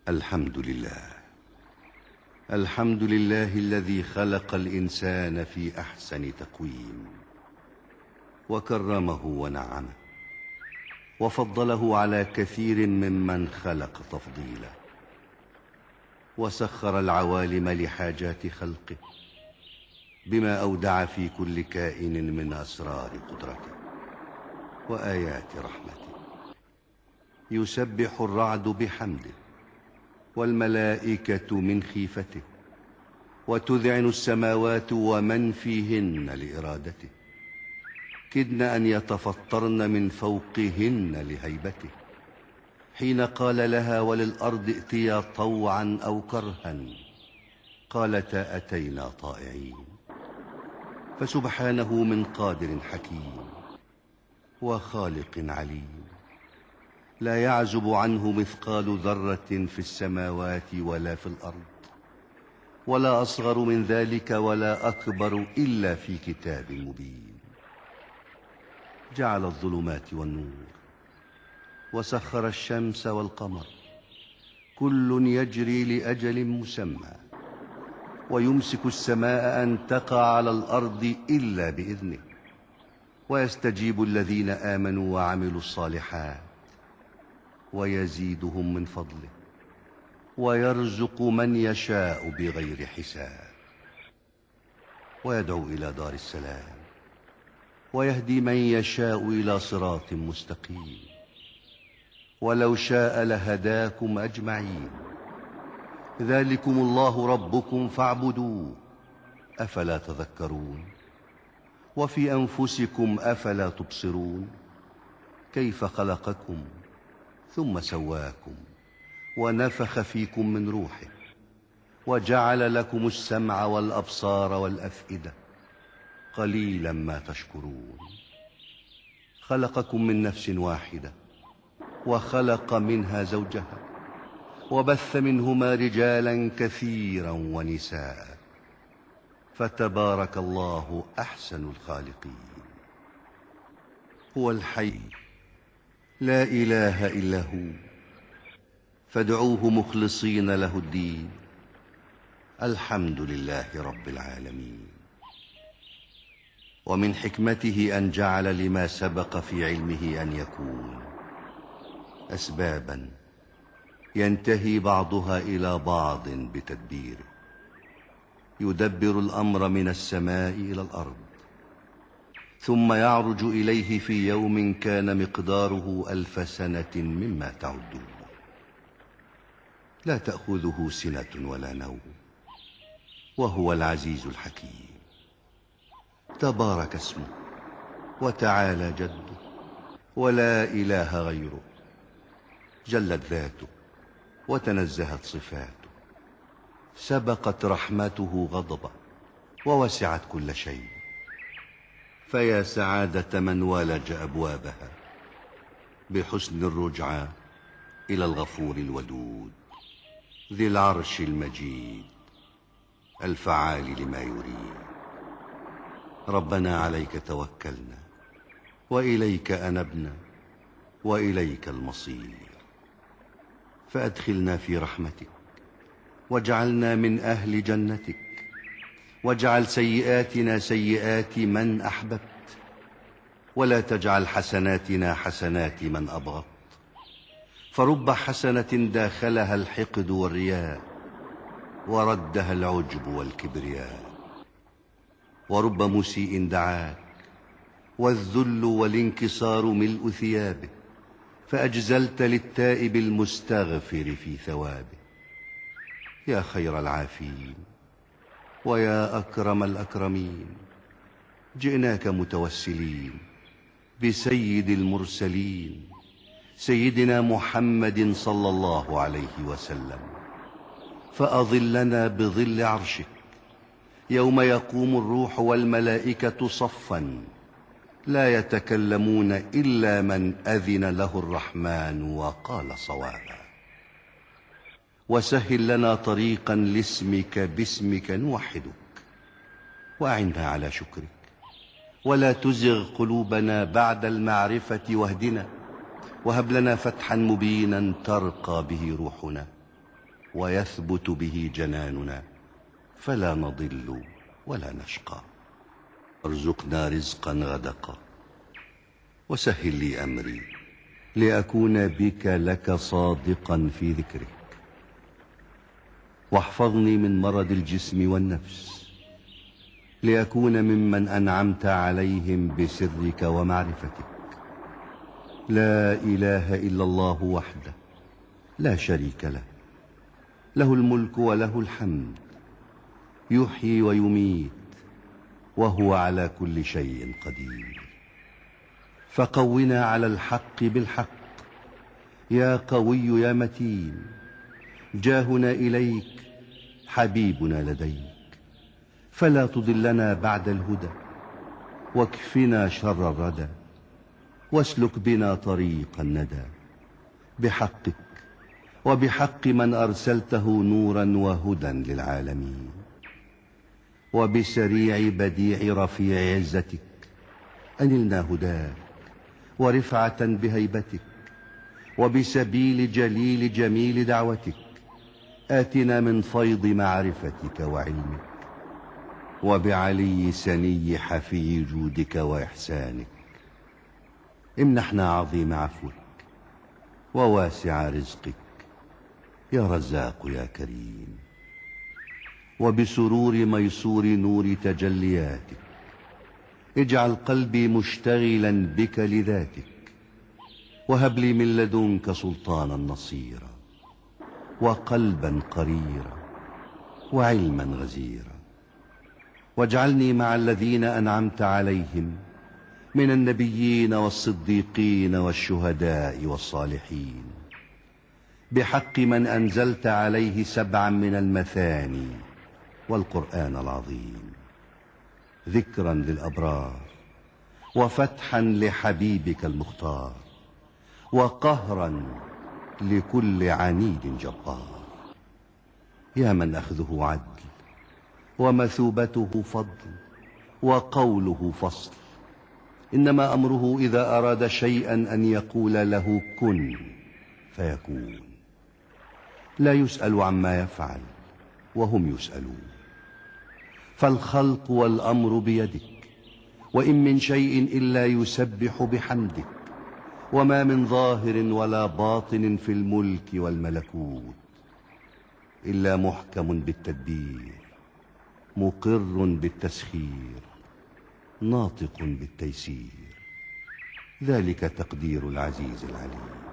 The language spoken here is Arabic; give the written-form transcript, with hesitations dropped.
الحمد لله. الحمد لله الذي خلق الإنسان في أحسن تقويم، وكرمه ونعمه، وفضله على كثير ممن خلق تفضيلا، وسخر العوالم لحاجات خلقه بما أودع في كل كائن من أسرار قدرته وآيات رحمته. يسبح الرعد بحمده، والملائكة من خيفته، وتذعن السماوات ومن فيهن لإرادته، كدن أن يتفطرن من فوقهن لهيبته، حين قال لها وللأرض ائتيا طوعا أو كرها قالتا أتينا طائعين. فسبحانه من قادر حكيم وخالق عليم، لا يعزب عنه مثقال ذرة في السماوات ولا في الأرض، ولا أصغر من ذلك ولا أكبر إلا في كتاب مبين. جعل الظلمات والنور، وسخر الشمس والقمر، كل يجري لأجل مسمى، ويمسك السماء أن تقع على الأرض إلا بإذنه، ويستجيب الذين آمنوا وعملوا الصالحات، ويزيدهم من فضله، ويرزق من يشاء بغير حساب، ويدعو إلى دار السلام، ويهدي من يشاء إلى صراط مستقيم. ولو شاء لهداكم أجمعين، ذلكم الله ربكم فاعبدوه، أفلا تذكرون؟ وفي أنفسكم أفلا تبصرون؟ كيف خلقكم ثم سواكم ونفخ فيكم من روحه، وجعل لكم السمع والأبصار والأفئدة، قليلا ما تشكرون. خلقكم من نفس واحدة، وخلق منها زوجها، وبث منهما رجالا كثيرا ونساء، فتبارك الله أحسن الخالقين. هو الحي لا إله إلا هو، فادعوه مخلصين له الدين. الحمد لله رب العالمين. ومن حكمته أن جعل لما سبق في علمه أن يكون أسبابا ينتهي بعضها إلى بعض بتدبيره، يدبر الأمر من السماء إلى الأرض، ثم يعرج إليه في يوم كان مقداره 1000 سنة مما تعدون. لا تأخذه سنة ولا نوم، وهو العزيز الحكيم. تبارك اسمه وتعالى جده، ولا إله غيره. جلت ذاته وتنزهت صفاته، سبقت رحمته غضبه، ووسعت كل شيء. فيا سعادة من والج أبوابها بحسن الرجعى إلى الغفور الودود، ذي العرش المجيد، الفعال لما يريد. ربنا عليك توكلنا، وإليك أنبنا، وإليك المصير. فأدخلنا في رحمتك، واجعلنا من أهل جنتك، واجعل سيئاتنا سيئات من أحببت، ولا تجعل حسناتنا حسنات من أبغضت. فرب حسنة داخلها الحقد والرياء، وردها العجب والكبرياء. ورب مسيء دعاك، والذل والانكسار ملء ثيابه، فأجزلت للتائب المستغفر في ثوابه. يا خير العافين، ويا أكرم الأكرمين، جئناك متوسلين بسيد المرسلين، سيدنا محمد صلى الله عليه وسلم، فأظلنا بظل عرشك يوم يقوم الروح والملائكة صفا، لا يتكلمون إلا من أذن له الرحمن وقال صوابا. وسهل لنا طريقا لاسمك باسمك نوحدك، وأعنا على شكرك، ولا تزغ قلوبنا بعد المعرفة واهدنا، وهب لنا فتحا مبينا ترقى به روحنا، ويثبت به جناننا فلا نضل ولا نشقى. ارزقنا رزقا غدقا وسهل لي أمري لأكون بك لك صادقا في ذكرك. واحفظني من مرض الجسم والنفس لأكون ممن أنعمت عليهم بسرك ومعرفتك. لا إله إلا الله وحده لا شريك له، له الملك وله الحمد، يحيي ويميت وهو على كل شيء قدير. فقونا على الحق بالحق يا قوي يا متين. جاهنا إليك حبيبنا لديك، فلا تضلنا بعد الهدى، واكفنا شر الردى، واسلك بنا طريق الندى بحقك وبحق من أرسلته نورا وهدى للعالمين. وبسريع بديع رفيع عزتك أنلنا هداك ورفعة بهيبتك، وبسبيل جليل جميل دعوتك آتنا من فيض معرفتك وعلمك، وبعلي سني حفي جودك وإحسانك امنحنا عظيم عفوك وواسع رزقك يا رزاق يا كريم. وبسرور ميسور نور تجلياتك اجعل قلبي مشتغلا بك لذاتك، وهب لي من لدنك سلطانا نصيرا وقلبا قريرا وعلما غزيرا. واجعلني مع الذين أنعمت عليهم من النبيين والصديقين والشهداء والصالحين، بحق من أنزلت عليه 7 من المثاني والقرآن العظيم، ذكرا للأبرار وفتحا لحبيبك المختار، وقهرا لكل عنيد جبار. يا من أخذه عدل ومثوبته فضل وقوله فصل، إنما أمره إذا أراد شيئا أن يقول له كن فيكون. لا يسأل عما يفعل وهم يسألون. فالخلق والأمر بيدك، وإن من شيء إلا يسبح بحمدك، وما من ظاهر ولا باطن في الملك والملكوت إلا محكم بالتدبير، مقر بالتسخير، ناطق بالتيسير. ذلك تقدير العزيز العليم.